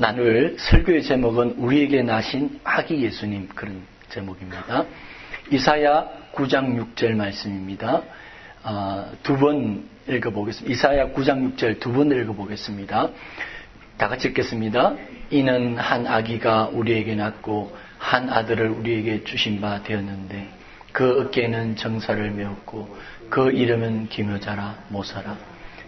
나눌 설교의 제목은 우리에게 나신 아기 예수님, 그런 제목입니다. 이사야 9장 6절 말씀입니다. 두 번 읽어보겠습니다. 이사야 9장 6절 두 번 읽어보겠습니다. 다 같이 읽겠습니다. 이는 한 아기가 우리에게 낳고 한 아들을 우리에게 주신 바 되었는데 그 어깨에는 정사를 메었고 그 이름은 기묘자라 모사라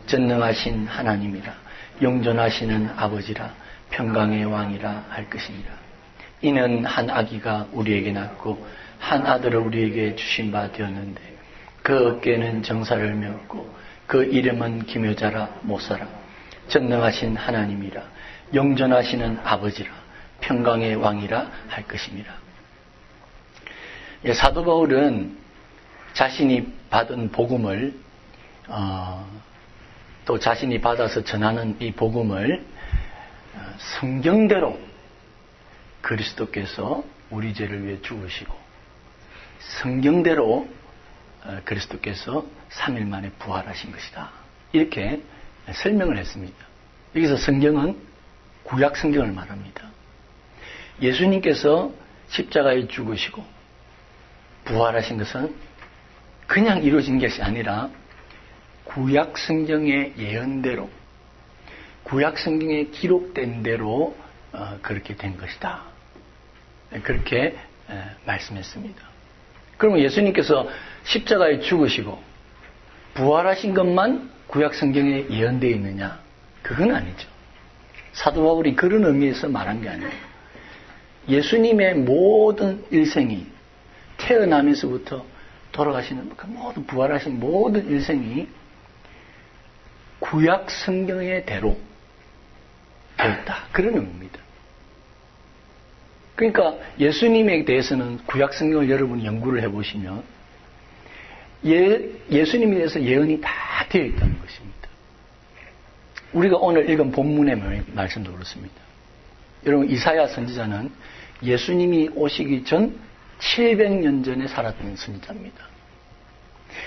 전능하신 하나님이라 영존하시는 아버지라 평강의 왕이라 할 것이니라. 이는 한 아기가 우리에게 낳고 한 아들을 우리에게 주신 바 되었는데 그 어깨에는 정사를 메었고 그 이름은 기묘자라 모사라 전능하신 하나님이라 영존하시는 아버지라 평강의 왕이라 할 것입니다. 사도 바울은 자신이 받은 복음을 또 자신이 받아서 전하는 이 복음을 성경대로 그리스도께서 우리 죄를 위해 죽으시고 성경대로 그리스도께서 3일 만에 부활하신 것이다. 이렇게 설명을 했습니다. 여기서 성경은 구약 성경을 말합니다. 예수님께서 십자가에 죽으시고 부활하신 것은 그냥 이루어진 것이 아니라 구약 성경의 예언대로 구약 성경에 기록된 대로 그렇게 된 것이다. 그렇게 말씀했습니다. 그러면 예수님께서 십자가에 죽으시고 부활하신 것만 구약 성경에 예언되어 있느냐? 그건 아니죠. 사도 바울이 그런 의미에서 말한 게 아니에요. 예수님의 모든 일생이 태어나면서부터 돌아가시는 그 모든 부활하신 모든 일생이 구약 성경의 대로 되었다. 그런 의미입니다. 그러니까 예수님에 대해서는 구약 성경을 여러분이 연구를 해보시면 예수님에 대해서 예언이 다 되어 있다는 것입니다. 우리가 오늘 읽은 본문의 말씀도 그렇습니다. 여러분 이사야 선지자는 예수님이 오시기 전 700년 전에 살았던 선지자입니다.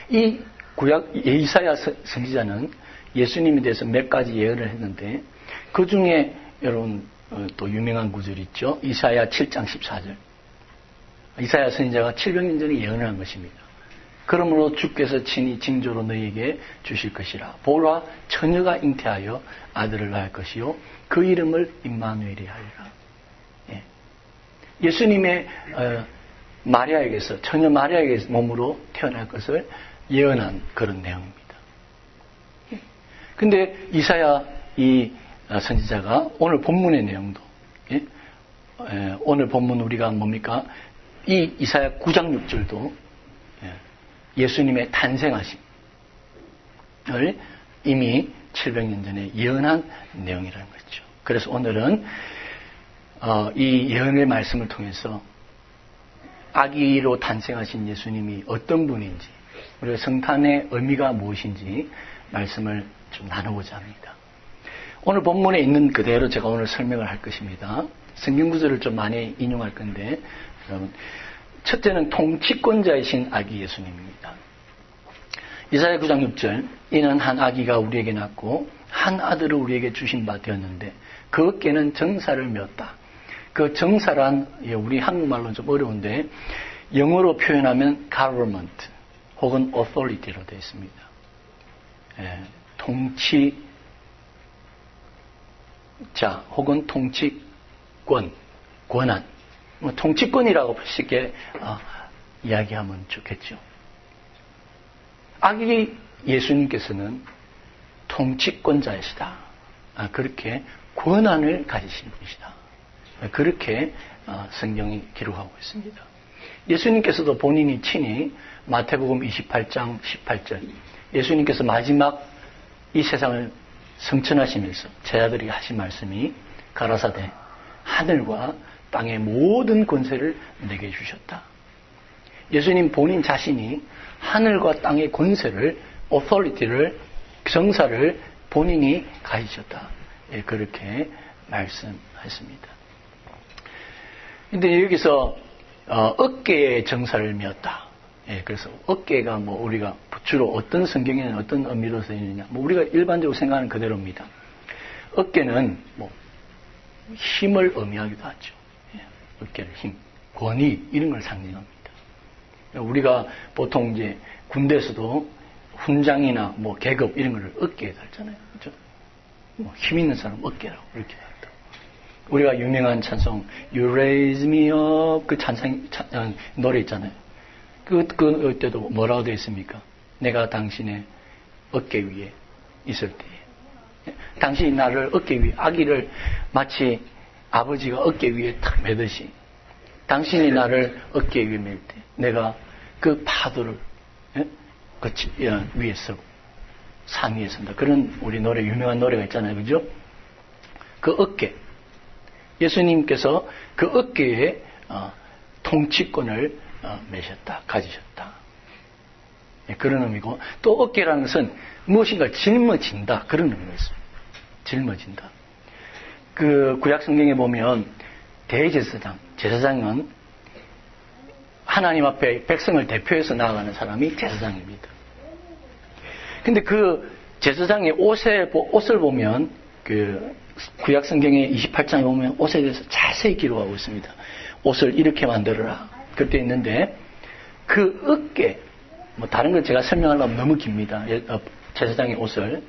이 구약 이사야 선지자는 예수님에 대해서 몇 가지 예언을 했는데 그 중에 여러분 또 유명한 구절이 있죠. 이사야 7장 14절. 이사야 선지자가 700년 전에 예언을 한 것입니다. 그러므로 주께서 친히 징조로 너희에게 주실 것이라. 보라 처녀가 잉태하여 아들을 낳을 것이요 그 이름을 임마누엘이 하리라. 예수님의 마리아에게서 처녀 마리아에게서 몸으로 태어날 것을 예언한 그런 내용입니다. 근데 이사야 이 선지자가 오늘 본문의 내용도 오늘 본문 우리가 뭡니까? 이 이사야 9장 6절도 예수님의 탄생하심을 이미 700년 전에 예언한 내용이라는 거죠. 그래서 오늘은 이 예언의 말씀을 통해서 아기로 탄생하신 예수님이 어떤 분인지 우리가 성탄의 의미가 무엇인지 말씀을 좀 나누고자 합니다. 오늘 본문에 있는 그대로 제가 오늘 설명을 할 것입니다. 성경 구절을 좀 많이 인용할 건데 여러분 첫째는 통치권자이신 아기 예수님입니다. 이사야 9장 6절 이는 한 아기가 우리에게 낳고 한 아들을 우리에게 주신 바 되었는데 그 어깨는 정사를 메었다. 그 정사란 우리 한국말로는 좀 어려운데 영어로 표현하면 government 혹은 authority로 되어 있습니다. 통치자 혹은 통치권, 권한, 통치권이라고 쉽게 이야기하면 좋겠죠. 아기 예수님께서는 통치권자이시다. 그렇게 권한을 가지신 분이시다. 그렇게 성경이 기록하고 있습니다. 예수님께서도 본인이 친히 마태복음 28장 18절 예수님께서 마지막 이 세상을 성천하시면서 제자들에게 하신 말씀이 가라사대 하늘과 땅의 모든 권세를 내게 주셨다. 예수님 본인 자신이 하늘과 땅의 권세를 authority를 정사를 본인이 가지셨다. 그렇게 말씀했습니다. 근데 여기서 어깨에 정사를 메었다. 그래서 어깨가 우리가 주로 어떤 성경에는 어떤 의미로 쓰이느냐. 우리가 일반적으로 생각하는 그대로입니다. 어깨는 힘을 의미하기도 하죠. 예, 어깨를 힘, 권위 이런 걸 상징합니다. 우리가 보통 이제 군대에서도 훈장이나 뭐 계급 이런 걸 어깨에 달잖아요. 그렇죠? 뭐 힘 있는 사람 어깨라고 이렇게 달다. 우리가 유명한 찬송 You Raise Me Up 그 노래 있잖아요. 그때도 뭐라고 되어 있습니까? 내가 당신의 어깨 위에 있을 때에 당신이 나를 어깨 위에 아기를 마치 아버지가 어깨 위에 탁 매듯이 당신이 나를 어깨 위에 맬 때 내가 그 파도를 그 위에 서고 산 위에 선다. 그런 우리 노래 유명한 노래가 있잖아요. 그죠? 그 어깨 예수님께서 그 어깨에 통치권을 매셨다. 가지셨다. 그런 의미고 또 어깨라는 것은 무엇인가 짊어진다. 그런 의미가 있습니다. 짊어진다. 그 구약 성경에 보면 대제사장, 제사장은 하나님 앞에 백성을 대표해서 나아가는 사람이 제사장입니다. 근데 그 제사장의 옷을 보면 그 구약 성경의 28장에 보면 옷에 대해서 자세히 기록하고 있습니다. 옷을 이렇게 만들어라. 그때 있는데 그 어깨, 뭐 다른 걸 제가 설명하려면 너무 깁니다. 제사장의 옷을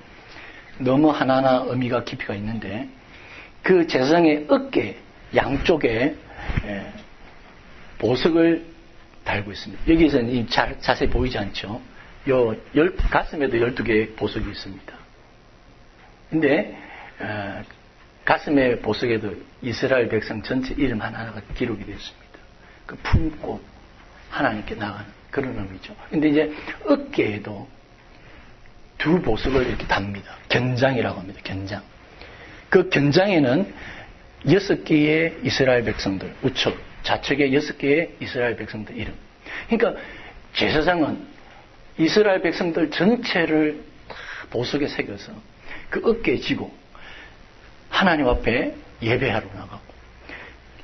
너무 하나하나 의미가 깊이가 있는데 그 제사장의 어깨 양쪽에 보석을 달고 있습니다. 여기서는 자세히 보이지 않죠. 가슴에도 12개의 보석이 있습니다. 근데 가슴의 보석에도 이스라엘 백성 전체 이름 하나하나가 기록이 되어 있습니다. 그 품고 하나님께 나가는 그런 의미죠. 근데 이제 어깨에도 두 보석을 이렇게 답니다. 견장이라고 합니다. 견장. 그 견장에는 6개의 이스라엘 백성들, 우측, 좌측에 6개의 이스라엘 백성들 이름. 그러니까 제사장은 이스라엘 백성들 전체를 보석에 새겨서 그 어깨에 지고 하나님 앞에 예배하러 나가고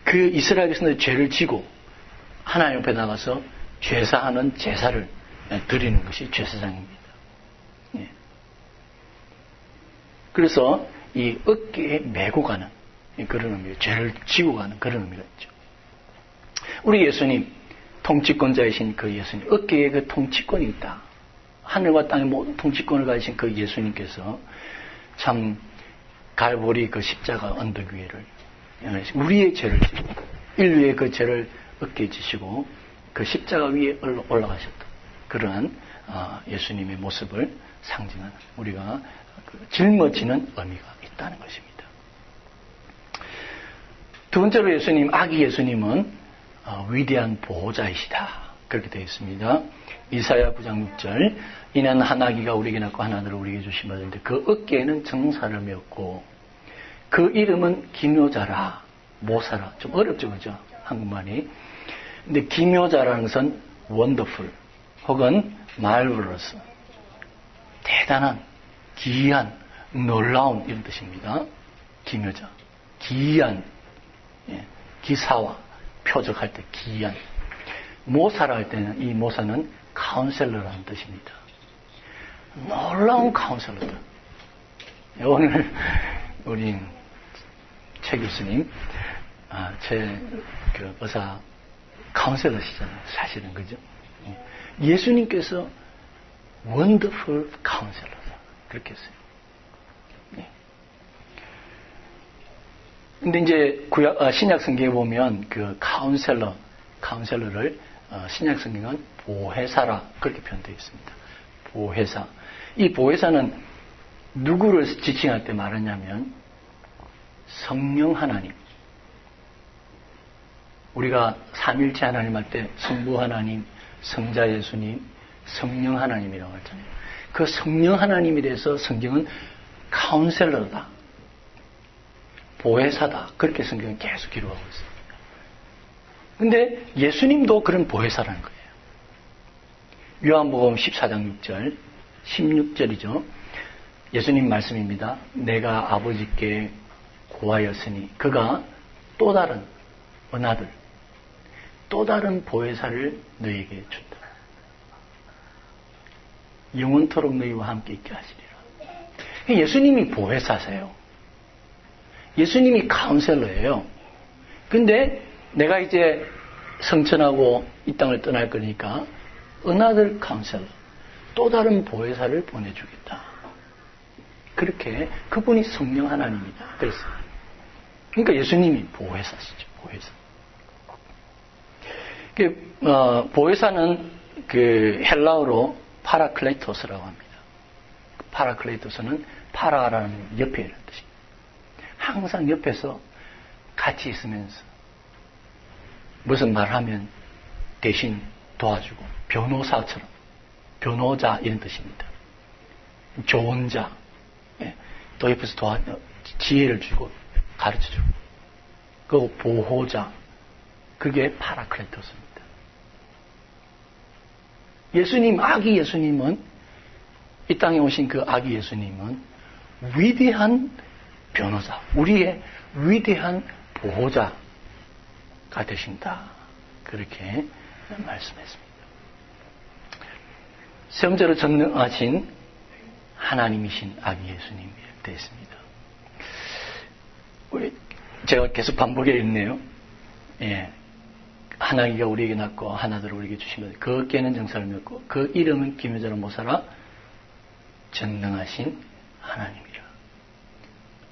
그 이스라엘 백성들의 죄를 지고 하나님 앞에 나가서 죄사하는 제사를 드리는 것이 제사장입니다. 예. 그래서 이 어깨에 메고 가는 그런 의미예요. 죄를 지고 가는 그런 의미가 있죠. 우리 예수님, 통치권자이신 그 예수님, 어깨에 그 통치권이 있다. 하늘과 땅의 모든 통치권을 가지신 그 예수님께서 참 갈보리 그 십자가 언덕 위에를 우리의 죄를 지고 인류의 그 죄를 어깨에 지시고 그 십자가 위에 올라가셨다. 그러한 예수님의 모습을 상징하는 우리가 짊어지는 의미가 있다는 것입니다. 두 번째로 예수님, 아기 예수님은 위대한 보호자이시다. 그렇게 되어 있습니다. 이사야 9장 6절 이는 한 아기가 우리에게 낳고 한 아들을 우리에게 주시면 되는데 그 어깨에는 정사를 메었고 그 이름은 기묘자라 모사라. 좀 어렵죠, 그죠? 한국말이. 근데 기묘자라는 것은 원더풀 혹은 marvelous 대단한, 기이한, 놀라운 이런 뜻입니다. 기묘자. 기이한, 기사와 표적할 때 기이한. 모사라 할 때는 이 모사는 카운셀러라는 뜻입니다. 놀라운 카운셀러다. 오늘 우리 최 교수님, 제 그 의사 카운셀러시잖아요. 사실은 그죠? 예수님께서 원더풀 카운셀러다. 그렇게 했어요. 근데 이제 신약 성경에 보면 그 카운셀러를 신약 성경은 보혜사라 그렇게 표현되어 있습니다. 보혜사. 이 보혜사는 누구를 지칭할 때 말하냐면 성령 하나님. 우리가 삼일체 하나님 할 때 성부 하나님, 성자 예수님, 성령 하나님이라고 하잖아요. 그 성령 하나님에 대해서 성경은 카운셀러다. 보혜사다. 그렇게 성경은 계속 기록하고 있습니다. 근데 예수님도 그런 보혜사라는 거예요. 요한복음 14장 6절, 16절이죠. 예수님 말씀입니다. 내가 아버지께 고하였으니 그가 또 다른 은하들, 또 다른 보혜사를 너희에게 준다. 영원토록 너희와 함께 있게 하시리라. 예수님이 보혜사세요. 예수님이 카운셀러예요. 근데 내가 이제 성천하고 이 땅을 떠날 거니까 another counselor, 또 다른 보혜사를 보내주겠다. 그렇게 그분이 성령 하나님이다. 그랬어요. 그러니까 예수님이 보혜사시죠. 보혜사. 보혜사는 그 헬라어로 파라클레토스라고 합니다. 파라클레토스는 파라라는 옆에 이런 뜻입니다. 항상 옆에서 같이 있으면서 무슨 말하면 대신 도와주고 변호사처럼, 변호자 이런 뜻입니다. 좋은 자, 또 옆에서 지혜를 주고 가르쳐주고, 그리고 보호자, 그게 파라클레토스입니다. 예수님, 아기 예수님은, 이 땅에 오신 그 아기 예수님은 위대한 변호사, 우리의 위대한 보호자가 되신다. 그렇게 말씀했습니다. 성자로 전능하신 하나님이신 아기 예수님이 되었습니다. 제가 계속 반복해 있네요. 예. 하나기가 우리에게 낳고 하나들을 우리에게 주신 것. 그 깨는 정사를 맺고 그 이름은 기묘자로 못살아 전능하신 하나님이라.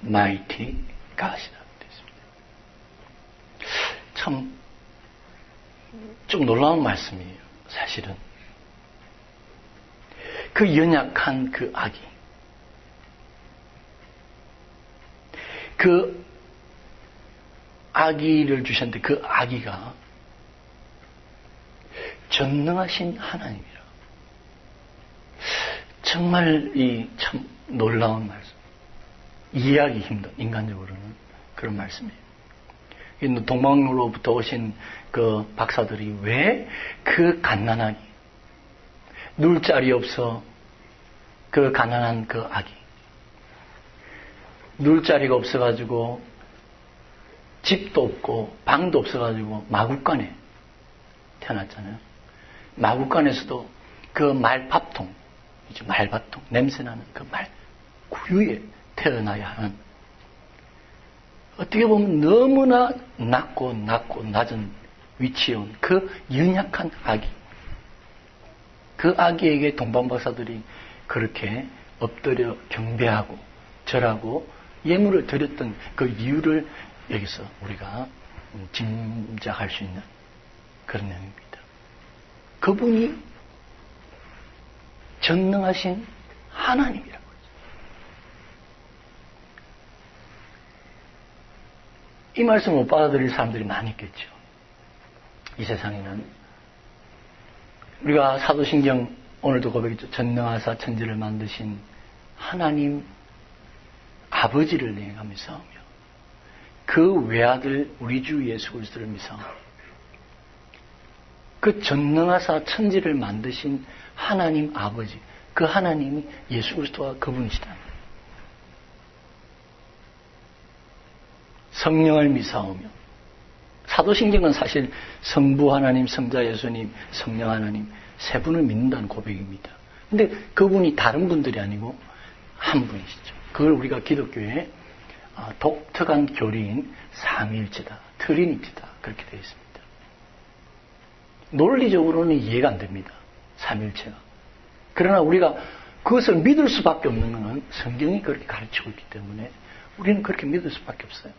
Mighty God이다. 참 좀 놀라운 말씀이에요. 사실은 그 연약한 그 아기, 그 아기를 주셨는데 그 아기가 전능하신 하나님이라. 정말 이 참 놀라운 말씀. 이해하기 힘든, 인간적으로는 그런 말씀이에요. 동방으로부터 오신 그 박사들이 왜 그 갓난아기, 누울 자리 없어 그 가난한 그 아기, 누울 자리가 없어가지고 집도 없고 방도 없어가지고 마구간에 태어났잖아요. 마구간에서도 그 말밥통, 말밥통, 냄새나는 그 말 구유에 태어나야 하는, 어떻게 보면 너무나 낮고 낮은 위치에 온 그 연약한 아기, 그 아기에게 동방박사들이 그렇게 엎드려 경배하고 절하고 예물을 드렸던 그 이유를 여기서 우리가 짐작할 수 있는 그런 내용입니다. 그분이 전능하신 하나님이라고 하죠. 이 말씀을 못 받아들일 사람들이 많이 있겠죠. 이 세상에는 우리가 사도신경 오늘도 고백했죠. 전능하사 천지를 만드신 하나님 아버지를 내가 믿사오며 그 외아들 우리 주 예수 그리스도를 믿사오며 그 전능하사 천지를 만드신 하나님 아버지, 그 하나님이 예수 그리스도가 그분이시다. 성령을 믿사오며, 사도신경은 사실 성부 하나님, 성자 예수님, 성령 하나님 세 분을 믿는다는 고백입니다. 근데 그분이 다른 분들이 아니고 한 분이시죠. 그걸 우리가 기독교의 독특한 교리인 삼위일체다, 트리니티다 그렇게 되어 있습니다. 논리적으로는 이해가 안 됩니다. 삼위일체가. 그러나 우리가 그것을 믿을 수밖에 없는 것은 성경이 그렇게 가르치고 있기 때문에 우리는 그렇게 믿을 수밖에 없어요.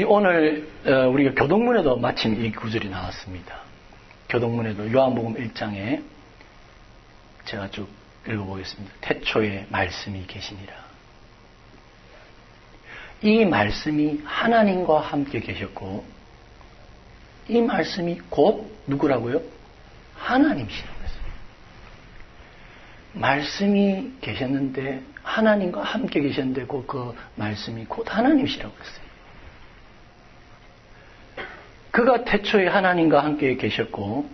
오늘 우리가 교동문에도 마침 이 구절이 나왔습니다. 교동문에도 요한복음 1장에 제가 쭉 읽어보겠습니다. 태초에 말씀이 계시니라. 이 말씀이 하나님과 함께 계셨고 이 말씀이 곧 누구라고요? 하나님이시라고 했어요. 말씀이 계셨는데 하나님과 함께 계셨는데 그 말씀이 곧 하나님이시라고 했어요. 그가 태초에 하나님과 함께 계셨고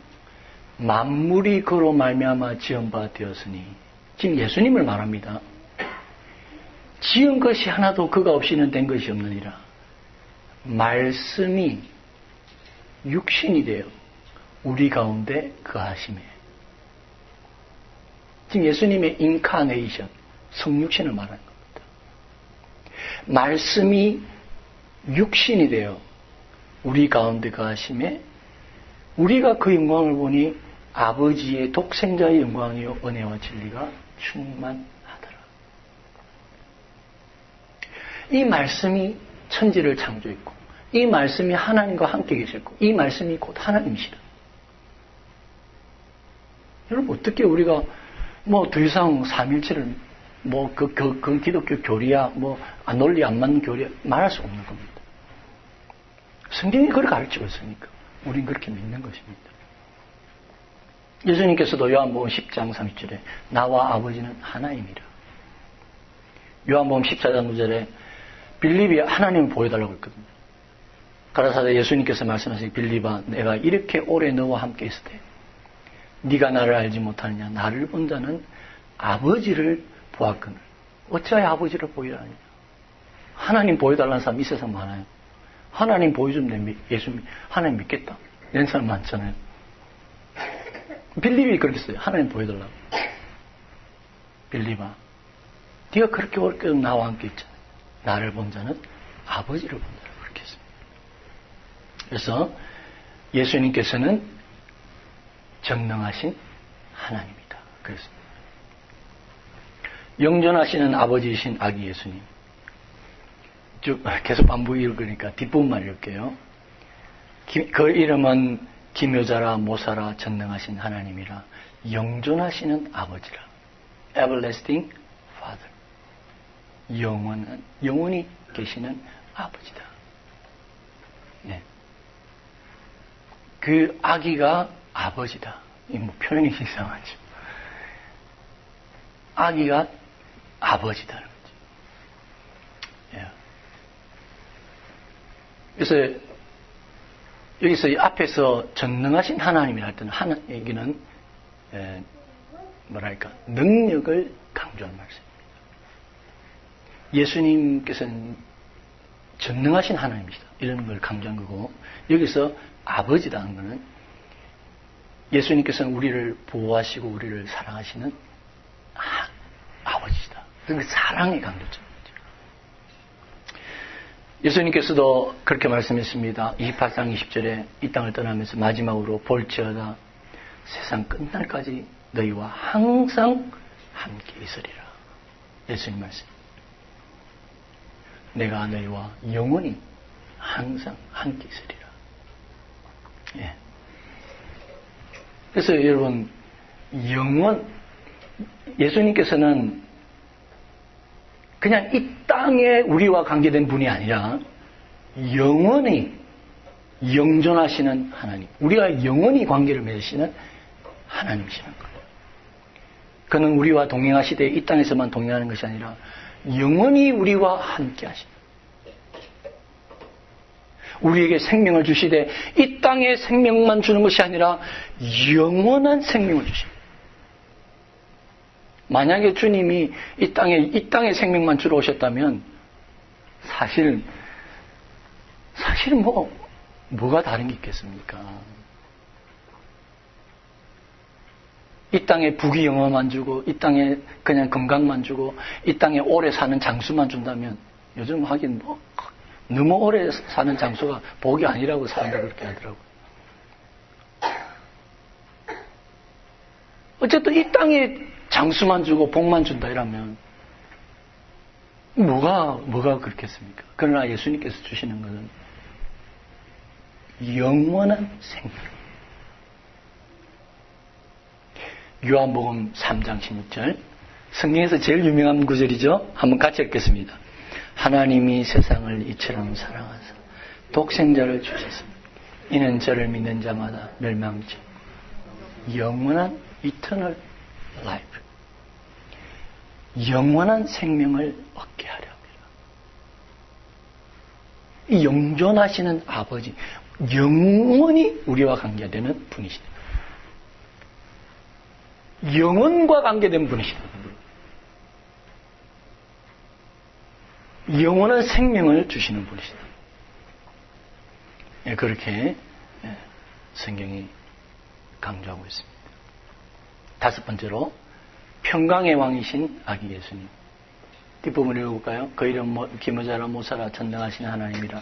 만물이 그로 말미암아 지은 바 되었으니, 지금 예수님을 말합니다. 지은 것이 하나도 그가 없이는 된 것이 없느니라. 말씀이 육신이 되어 우리 가운데 거하심에, 지금 예수님의 인카네이션, 성육신을 말하는 겁니다. 말씀이 육신이 되어 우리 가운데 거하심에 우리가 그 영광을 보니 아버지의 독생자의 영광이요 은혜와 진리가 충만하더라. 이 말씀이 천지를 창조했고 이 말씀이 하나님과 함께 계셨고 이 말씀이 곧 하나님이시라. 여러분 어떻게 우리가 뭐 더 이상 삼일체를 뭐 그 기독교 교리야 뭐 논리 안 맞는 교리야 말할 수 없는 겁니다. 성경이 그렇게 가르치고 있으니까 우린 그렇게 믿는 것입니다. 예수님께서도 요한복음 10장 30절에 나와 아버지는 하나임이라. 요한복음 14장 9절에 빌립이 하나님을 보여달라고 했거든요. 가라사대 예수님께서 말씀하신 빌립아 내가 이렇게 오래 너와 함께 있을 때 네가 나를 알지 못하느냐 나를 본 자는 아버지를 보았거늘 어찌하여 아버지를 보이라 하느냐. 하나님 보여달라는 사람 이 세상 많아요. 하나님 보여주면 예수 하나님 믿겠다 이런 사람 많잖아요. 빌립이 그렇게 써요. 하나님 보여달라고. 빌립아 네가 그렇게 오래 나와 함께 있잖아요. 나를 본 자는 아버지를 본다고 그렇게 했습니다. 그래서 예수님께서는 전능하신 하나님이다. 그랬습니다. 영존하시는 아버지이신 아기 예수님. 쭉 계속 반복 읽으니까 뒷부분만 읽을게요. 그 이름은 기묘자라 모사라 전능하신 하나님이라 영존하시는 아버지라. Everlasting Father. 영원히 계시는 아버지다. 네. 그 아기가 아버지다. 이 뭐 표현이 이상하죠. 아기가 아버지다는 거죠. 예. 그래서 여기서 이 앞에서 전능하신 하나님이라 할 때는 여기는 뭐랄까 능력을 강조하는 말씀입니다. 예수님께서는 전능하신 하나님이시다. 이런 걸 강조한 거고 여기서 아버지라는 것은 예수님께서는 우리를 보호하시고 우리를 사랑하시는 아버지시다. 그 사랑의 강조점이죠. 예수님께서도 그렇게 말씀했습니다. 28장 20절에 이 땅을 떠나면서 마지막으로 볼지어다 세상 끝날까지 너희와 항상 함께 있으리라. 예수님 말씀. 내가 너희와 영원히 항상 함께 있으리라. 예. 그래서 여러분 예수님께서는 그냥 이 땅에 우리와 관계된 분이 아니라 영원히 영존하시는 하나님, 우리가 영원히 관계를 맺으시는 하나님이시는 거예요. 그는 우리와 동행하시되 이 땅에서만 동행하는 것이 아니라 영원히 우리와 함께 하시는, 우리에게 생명을 주시되 이 땅에 생명만 주는 것이 아니라 영원한 생명을 주십니다. 만약에 주님이 이 땅에 생명만 주러 오셨다면 사실 뭐가 다른 게 있겠습니까? 이 땅에 부귀영화만 주고 이 땅에 그냥 건강만 주고 이 땅에 오래 사는 장수만 준다면 요즘 하긴 너무 오래 사는 장수가 복이 아니라고 사람들 그렇게 하더라고요. 어쨌든 이 땅에 장수만 주고 복만 준다 이러면 뭐가 그렇겠습니까? 그러나 예수님께서 주시는 것은 영원한 생명. 요한복음 3장 16절 성경에서 제일 유명한 구절이죠. 한번 같이 읽겠습니다. 하나님이 세상을 이처럼 사랑하사 독생자를 주셨습니다. 이는 저를 믿는 자마다 멸망치 영원한 eternal life, 영원한 생명을 얻게 하려 합니다. 이 영존하시는 아버지, 영원히 우리와 관계되는 분이시다. 영원과 관계된 분이시다. 영원한 생명을 주시는 분이시다. 그렇게 성경이 강조하고 있습니다. 다섯 번째로 평강의 왕이신 아기 예수님. 뒷부분을 읽어볼까요? 그 이름 기모자라 모사라 전능하시는 하나님이라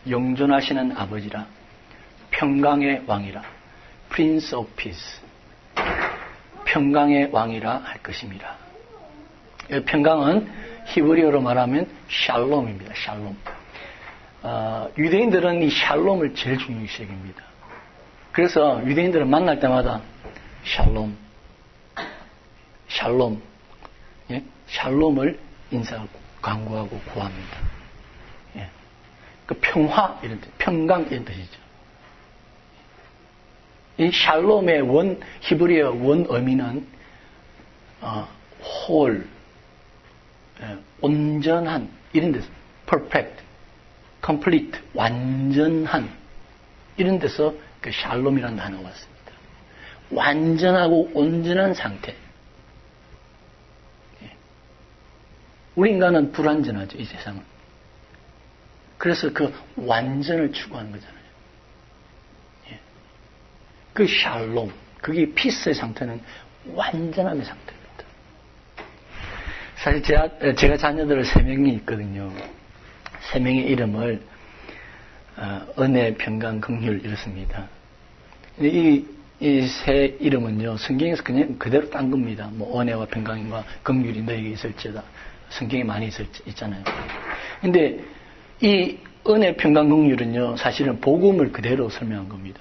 영존하시는 아버지라 평강의 왕이라 Prince of Peace 평강의 왕이라 할 것입니다. 평강은 히브리어로 말하면 샬롬입니다. 샬롬. 유대인들은 이 샬롬을 제일 중요시 여깁니다. 그래서 유대인들은 만날 때마다 샬롬, 샬롬, 예? 샬롬을 인사하고 강구하고 구합니다. 예. 그 평화 이런 뜻, 평강 이런 뜻이죠. 이 샬롬의 히브리어 원 의미는 홀, 온전한 이런 데서 perfect, complete, 완전한 이런 데서 그 샬롬이라는 단어가 왔습니다. 완전하고 온전한 상태. 우리 인간은 불완전하죠, 이 세상은. 그래서 그 완전을 추구하는 거잖아요. 그 샬롬, 그게 피스의 상태는 완전함의 상태입니다. 사실 제가 자녀들 3명이 있거든요. 3명의 이름을 은혜, 평강, 긍휼 이렇습니다. 이 세 이름은요, 성경에서 그냥 그대로 딴 겁니다. 뭐 은혜와 평강과 긍휼이 너에게 있을지어다. 성경에 많이 있잖아요. 근데 이 은혜, 평강, 긍휼은요, 사실은 복음을 그대로 설명한 겁니다.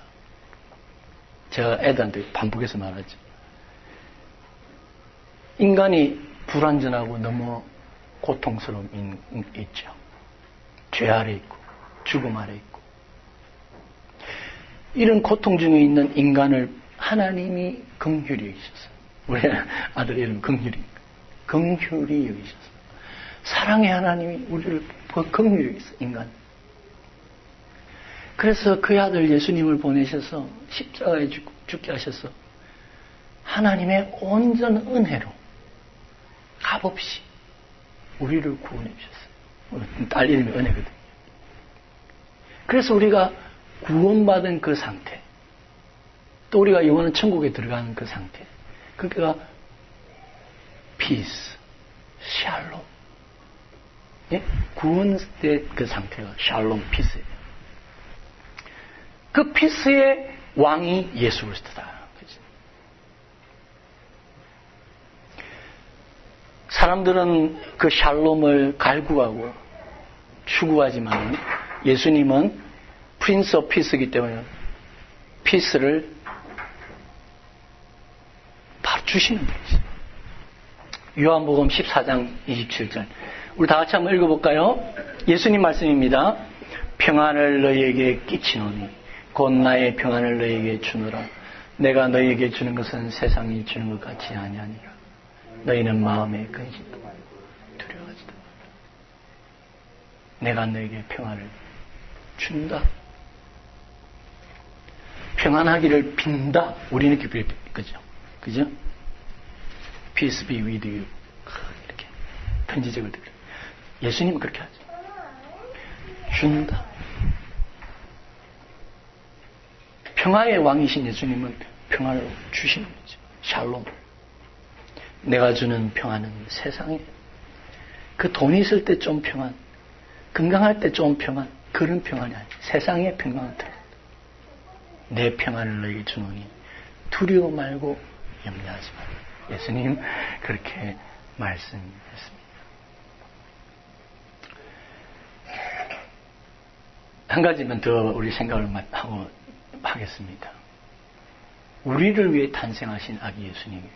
제가 애들한테 반복해서 말하죠. 인간이 불완전하고 너무 고통스러움이 있죠. 죄 아래 있고 죽음 아래 있고 이런 고통 중에 있는 인간을 하나님이 긍휼히 여기셨어요. 우리 아들 이름 긍휼히 여기셨어요. 사랑의 하나님이 우리를 긍휼히 여기셨어요. 인간. 그래서 그 아들 예수님을 보내셔서 십자가에 죽게 하셔서 하나님의 온전 은혜로 값없이 우리를 구원해 주셨어요. 딸 이름이 은혜거든요. 그래서 우리가 구원받은 그 상태, 또 우리가 영원한 천국에 들어가는 그 상태, 그러니까 피스, 샬롬. 예? 구원의 그 상태가 샬롬, 피스예요. 그 피스의 왕이 예수 그리스도다. 사람들은 그 샬롬을 갈구하고 추구하지만 예수님은 프린스 오브 피스이기 때문에 피스를 바로 주시는 분이죠. 요한복음 14장 27절. 우리 다 같이 한번 읽어볼까요? 예수님 말씀입니다. 평안을 너희에게 끼치노니 곧 나의 평안을 너희에게 주노라. 내가 너희에게 주는 것은 세상이 주는 것 같이 아니하니라. 너희는 마음에 근심도 말고 두려워하지도 말라. 내가 너희에게 평안을 준다. 평안하기를 빈다. 우리는 이렇게 그죠? 그죠? Peace be with you. 이렇게 편지적을 드려. 예수님은 그렇게 하죠. 준다. 평화의 왕이신 예수님은 평안을 주시는 거죠. 샬롬. 내가 주는 평안은 세상에 그 돈이 있을 때 좀 평안, 건강할 때 좀 평안, 그런 평안이 아니에요. 세상의 평안은 틀립니다. 내 평안을 너에게 주노니 두려워 말고 염려하지 마라. 예수님 그렇게 말씀했습니다. 한 가지만 더 우리 생각을 하고 하겠습니다. 우리를 위해 탄생하신 아기 예수님입니다.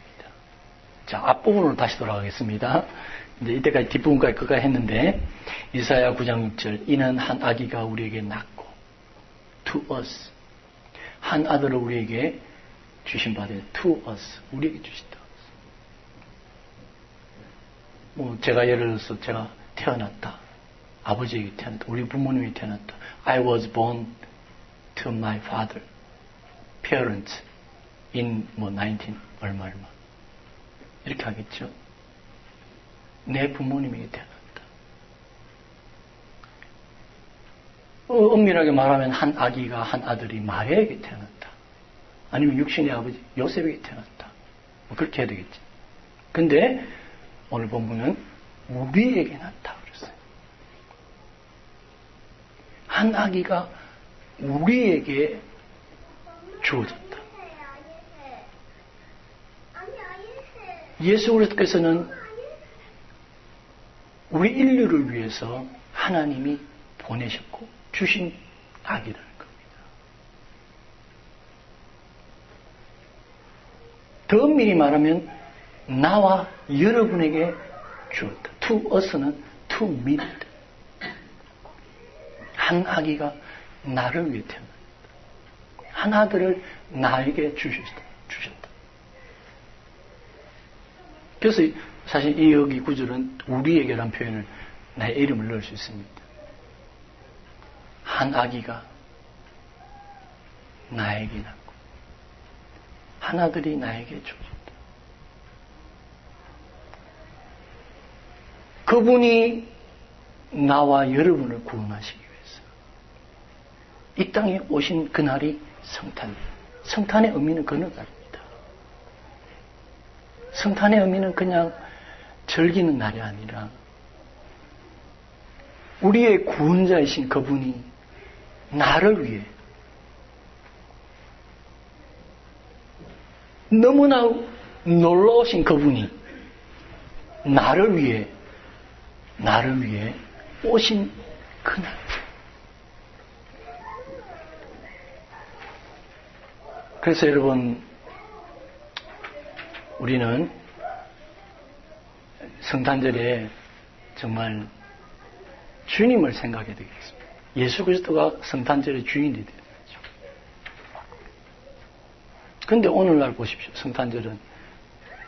자, 앞부분으로 다시 돌아가겠습니다. 이제 이때까지 뒷부분까지 그까지 했는데 이사야 9장 6절 이는 한 아기가 우리에게 낳고 to us 한 아들을 우리에게 주신 바 되어 to us 우리에게 주신다. 뭐 제가 예를 들어서 제가 태어났다. 아버지에게 태어났다. 우리 부모님이 태어났다. I was born to my father parents in 뭐 19 얼마 이렇게 하겠죠. 내 부모님에게 태어났다. 엄밀하게 말하면 한 아기가 한 아들이 마리아에게 태어났다. 아니면 육신의 아버지 요셉에게 태어났다. 뭐 그렇게 해야 되겠지. 근데 오늘 본문은 우리에게 나타 그랬어요. 한 아기가 우리에게 주어졌다. 예수 그리스도께서는 우리 인류를 위해서 하나님이 보내셨고 주신 아기라는 겁니다. 더 엄밀히 말하면 나와 여러분에게 주었다. To us는 to me입니다. 한 아기가 나를 위해 태어났다. 한 아들을 나에게 주셨다. 그래서 사실 이 여기 구절은 우리에게란 표현을 나의 이름을 넣을 수 있습니다. 한 아기가 나에게 낳고 한 아들이 나에게 주었다. 그분이 나와 여러분을 구원하시기 위해서 이 땅에 오신 그날이 성탄입니다. 성탄의 의미는 그 날입니다. 성탄의 의미는 그냥 즐기는 날이 아니라 우리의 구원자이신 그분이 나를 위해 너무나 놀라우신 그분이 나를 위해 오신 그날. 그래서 여러분, 우리는 성탄절에 정말 주님을 생각해야 되겠습니다. 예수 그리스도가 성탄절의 주인이 되어야 되죠. 그런데 오늘날 보십시오. 성탄절은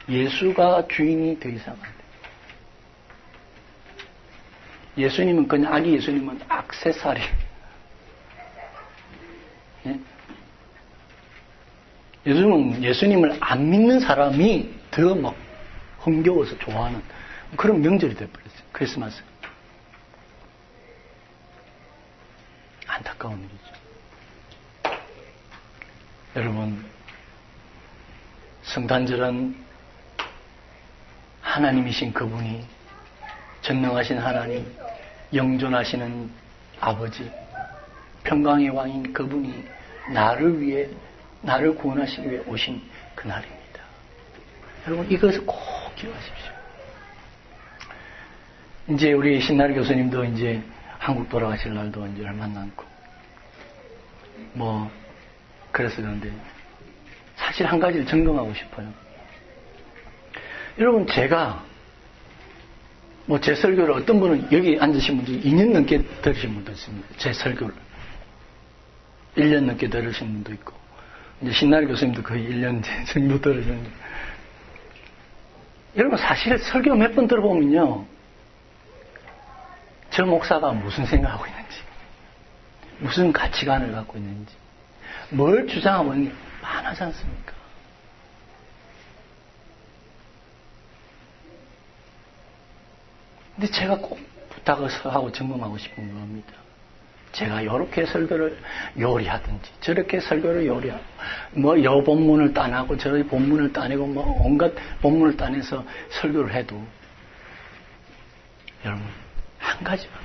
예수가 주인이 더 이상 안 돼요. 예수님은 그냥 아기 예수님은 액세서리. 예? 요즘은 예수님을 안 믿는 사람이 더 막 흥겨워서 좋아하는 그런 명절이 되어버렸어요. 크리스마스. 안타까운 일이죠. 여러분, 성탄절은 하나님이신 그분이 전능하신 하나님, 영존하시는 아버지, 평강의 왕인 그분이 나를 구원하시기 위해 오신 그날입니다. 여러분, 이것을 꼭 기억하십시오. 이제 우리 신나리 교수님도 이제 한국 돌아가실 날도 이제 얼마 남고, 그래서 그런데, 사실 한 가지를 점검하고 싶어요. 여러분, 제가, 제 설교를 어떤 분은 여기 앉으신 분도 2년 넘게 들으신 분도 있습니다. 제 설교를. 1년 넘게 들으신 분도 있고, 이제 신나리 교수님도 거의 1년 정도 들으셨는데, 여러분, 사실 설교 몇 번 들어보면요, 저 목사가 무슨 생각하고 있는지, 무슨 가치관을 갖고 있는지, 뭘 주장하고 있는지 많아지 않습니까? 근데 제가 꼭 부탁을 하고 점검하고 싶은 겁니다. 제가 이렇게 설교를 요리하든지 저렇게 설교를 요리하고 여 본문을 따내고 저 본문을 따내고 온갖 본문을 따내서 설교를 해도 여러분 한 가지만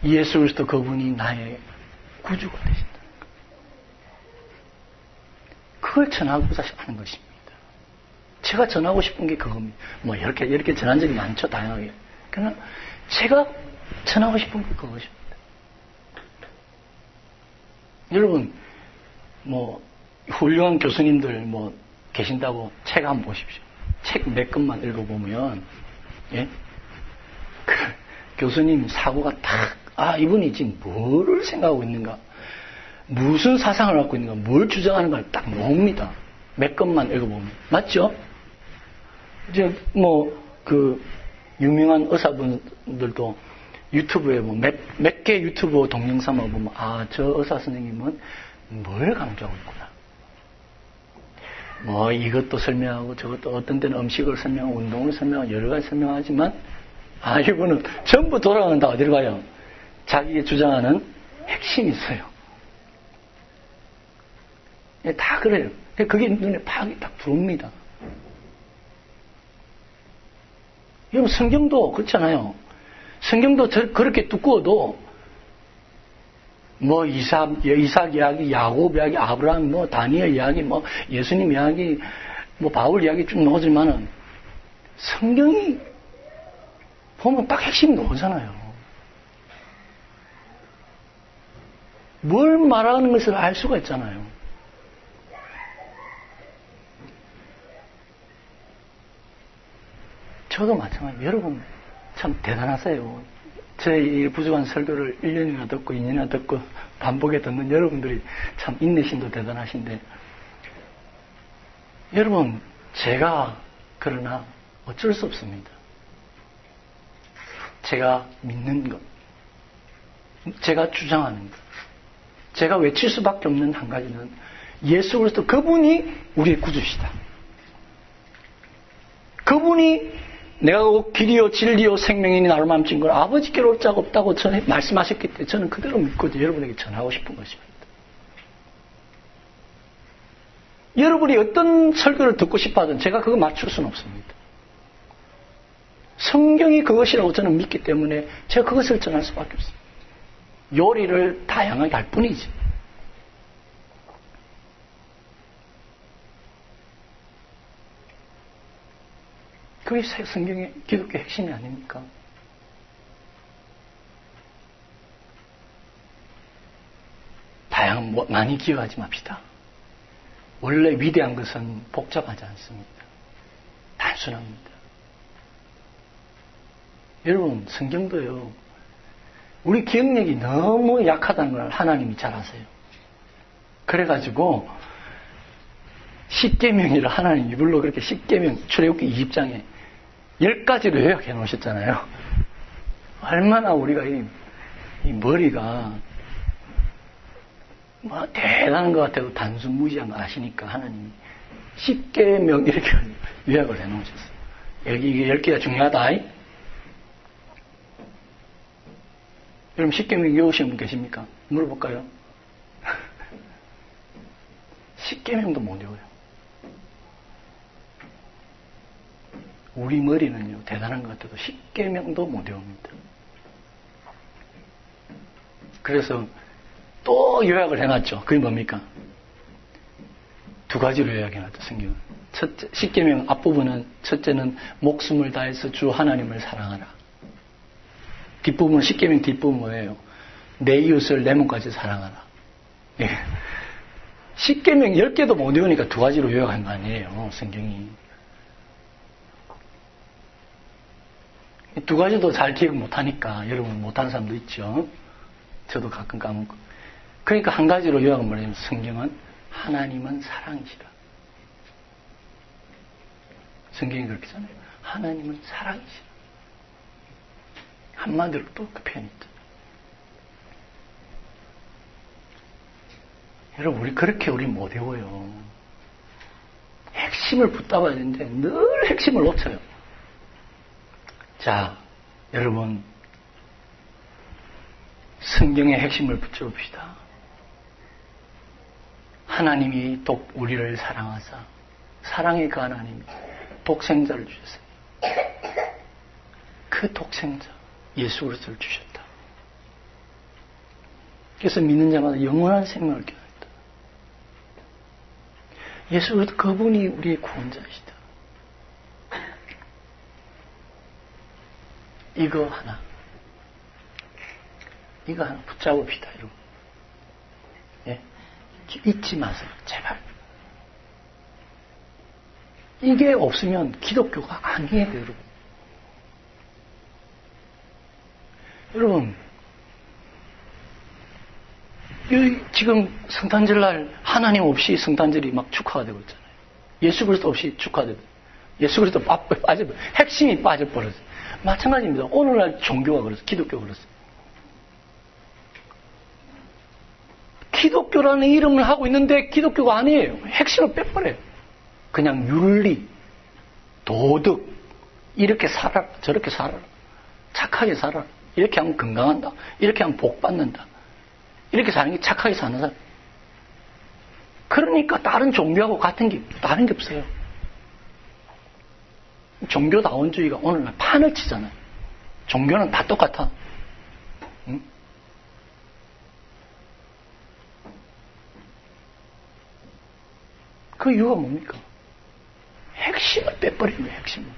기억하십시오. 예수 그리스도 그분이 나의 구주가 되신다는 것. 그걸 전하고자 하는 것입니다. 제가 전하고 싶은 게 그겁니다. 이렇게 전한 적이 많죠, 다양하게. 그러나 제가 전하고 싶은 게 그것입니다. 여러분, 훌륭한 교수님들 계신다고 책 한번 보십시오. 책 몇 권만 읽어보면, 예? 그 교수님 사고가 이분이 지금 뭐를 생각하고 있는가, 무슨 사상을 갖고 있는가, 뭘 주장하는가를 딱 나옵니다. 몇 권만 읽어보면. 맞죠? 이제 유명한 의사분들도 유튜브에 몇 개 유튜브 동영상을 보면 저 의사 선생님은 뭘 강조하고 있구나. 이것도 설명하고 저것도 어떤 때는 음식을 설명하고 운동을 설명하고 여러 가지 설명하지만 이분은 전부 돌아가는 다 어디로 가요? 자기가 주장하는 핵심이 있어요. 다 그래요. 그게 눈에 팍 들어옵니다. 여러분, 성경도 그렇잖아요. 성경도 그렇게 두꺼워도, 뭐, 이삭 이야기, 야곱 이야기, 아브라함, 뭐, 다니엘 이야기, 뭐, 예수님 이야기, 뭐, 바울 이야기 쭉 넣어지만은, 성경이 보면 딱 핵심이 나오잖아요. 뭘 말하는 것을 알 수가 있잖아요. 저도 마찬가지예요. 여러분 참 대단하세요. 제 부족한 설교를 1년이나 듣고 2년이나 듣고 반복해 듣는 여러분들이 참 인내심도 대단하신데, 여러분 제가 그러나 어쩔 수 없습니다. 제가 믿는 것, 제가 주장하는 것, 제가 외칠 수밖에 없는 한 가지는 예수 그리스도 그분이 우리의 구주시다. 그분이 내가 길이요 진리요 생명이니 나로 맘친 걸 아버지께로 올 자가 없다고 전에 말씀하셨기 때문에 저는 그대로 믿고 여러분에게 전하고 싶은 것입니다. 여러분이 어떤 설교를 듣고 싶어 하든 제가 그거 맞출 수는 없습니다. 성경이 그것이라고 저는 믿기 때문에 제가 그것을 전할 수밖에 없습니다. 요리를 다양하게 할 뿐이지. 그게 성경의 기독교 핵심이 아닙니까? 많이 기억하지 맙시다. 원래 위대한 것은 복잡하지 않습니다. 단순합니다. 여러분, 성경도요, 우리 기억력이 너무 약하다는 걸 하나님이 잘 아세요. 그래가지고, 십계명이라 하나님 이불로 그렇게 십계명, 출애굽기 20장에 10가지로 요약해 놓으셨잖아요. 얼마나 우리가 이 머리가 뭐 대단한 것 같아도 단순 무지한 거 아시니까 하나님이 십계명 이렇게 요약을 해 놓으셨어요. 여기 이게 10개가 중요하다. 여러분 십계명 외우신 분 계십니까? 물어볼까요? 십계명도 못 외워요. 우리 머리는요, 대단한 것 같아도 십계명도 못 외웁니다. 그래서 또 요약을 해놨죠. 그게 뭡니까? 2가지로 요약해놨죠, 성경은. 첫째, 십계명 앞부분은, 첫째는 목숨을 다해서 주 하나님을 사랑하라. 뒷부분, 십계명 뒷부분 뭐예요? 내 이웃을 내 몸까지 사랑하라. 예. 십계명 10개도 못 외우니까 2가지로 요약한 거 아니에요, 성경이. 2가지도 잘 기억 못하니까 여러분 못하는 사람도 있죠. 저도 가끔 까먹고. 그러니까 한 가지로 요약은 뭐냐면 성경은 하나님은 사랑이시라. 성경이 그렇게 하잖아요. 하나님은 사랑이시라. 한마디로 또 그 표현이 있죠. 여러분 우리 그렇게 우리 못 외워요. 핵심을 붙잡아야 되는데 늘 핵심을 놓쳐요. 자, 여러분 성경의 핵심을 붙여봅시다. 하나님이 우리를 사랑하사 사랑의 그 하나님이 독생자를 주셨어요. 그 독생자 예수 그리스도를 주셨다. 그래서 믿는 자마다 영원한 생명을 얻게 했다. 예수 그리스도 그분이 우리의 구원자이시다. 이거 하나 붙잡읍시다, 여러분. 예? 잊지 마세요, 제발. 이게 없으면 기독교가 아니에요, 여러분. 여러분, 지금 성탄절날 하나님 없이 성탄절이 막 축하가 되고 있잖아요. 예수 그리스도 없이 축하되고, 예수 그리스도 핵심이 빠져버렸어요. 마찬가지입니다. 오늘날 종교가 그렇습니다. 기독교가 그렇습니다. 기독교라는 이름을 하고 있는데 기독교가 아니에요. 핵심을 빼버려요. 그냥 윤리, 도덕, 이렇게 살아라, 저렇게 살아라, 착하게 살아라, 이렇게 하면 건강한다, 이렇게 하면 복 받는다, 이렇게 사는 게 착하게 사는 사람. 그러니까 다른 종교하고 같은 게 다른 게 없어요. 종교다원주의가 오늘날 판을 치잖아요. 종교는 다 똑같아. 응? 그 이유가 뭡니까? 핵심을 빼버린 거예요, 핵심을.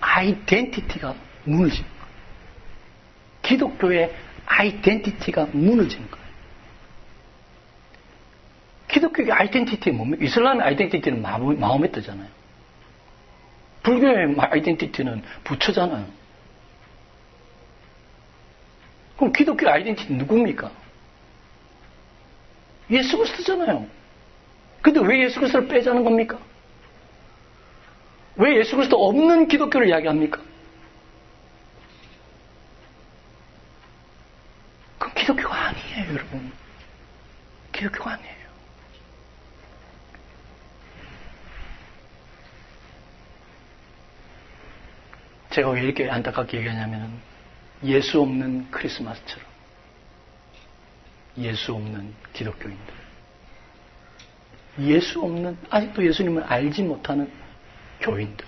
아이덴티티가 무너진 거예요. 기독교의 아이덴티티가 무너진 거예요. 기독교의 아이덴티티는 뭡니까? 이슬람의 아이덴티티는 마음에 뜨잖아요. 불교의 아이덴티티는 부처잖아요. 그럼 기독교의 아이덴티티는 누굽니까? 예수 그리스도잖아요. 근데 왜 예수 그리스도를 빼자는 겁니까? 왜 예수 그리스도 없는 기독교를 이야기합니까? 그건 기독교가 아니에요, 여러분. 기독교가 아니에요. 제가 왜 이렇게 안타깝게 얘기하냐면 예수 없는 크리스마스처럼 예수 없는 기독교인들, 예수 없는, 아직도 예수님을 알지 못하는 교인들,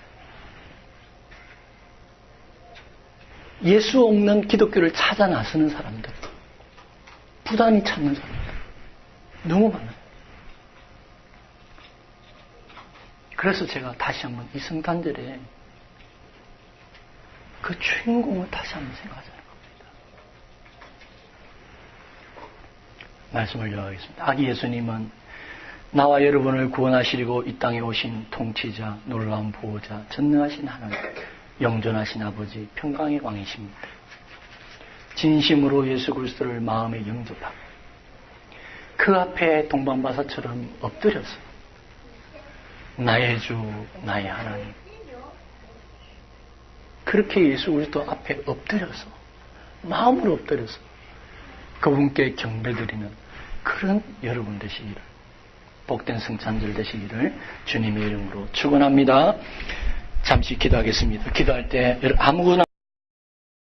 예수 없는 기독교를 찾아 나서는 사람들, 부단히 찾는 사람들 너무 많아요. 그래서 제가 다시 한번 이 성탄절에 그 주인공을 다시 한번 생각하자는 겁니다. 말씀을 이어가겠습니다. 아기 예수님은 나와 여러분을 구원하시려고 이 땅에 오신 통치자, 놀라운 보호자, 전능하신 하나님, 영존하신 아버지, 평강의 왕이십니다. 진심으로 예수 그리스도를 마음에 영접하고 그 앞에 동방바사처럼 엎드려서 나의 주, 나의 하나님, 그렇게 예수 그리스도 앞에 엎드려서 마음으로 엎드려서 그분께 경배드리는 그런 여러분 되시기를, 복된 성찬절 되시기를 주님의 이름으로 축원합니다. 잠시 기도하겠습니다. 기도할 때 아무거나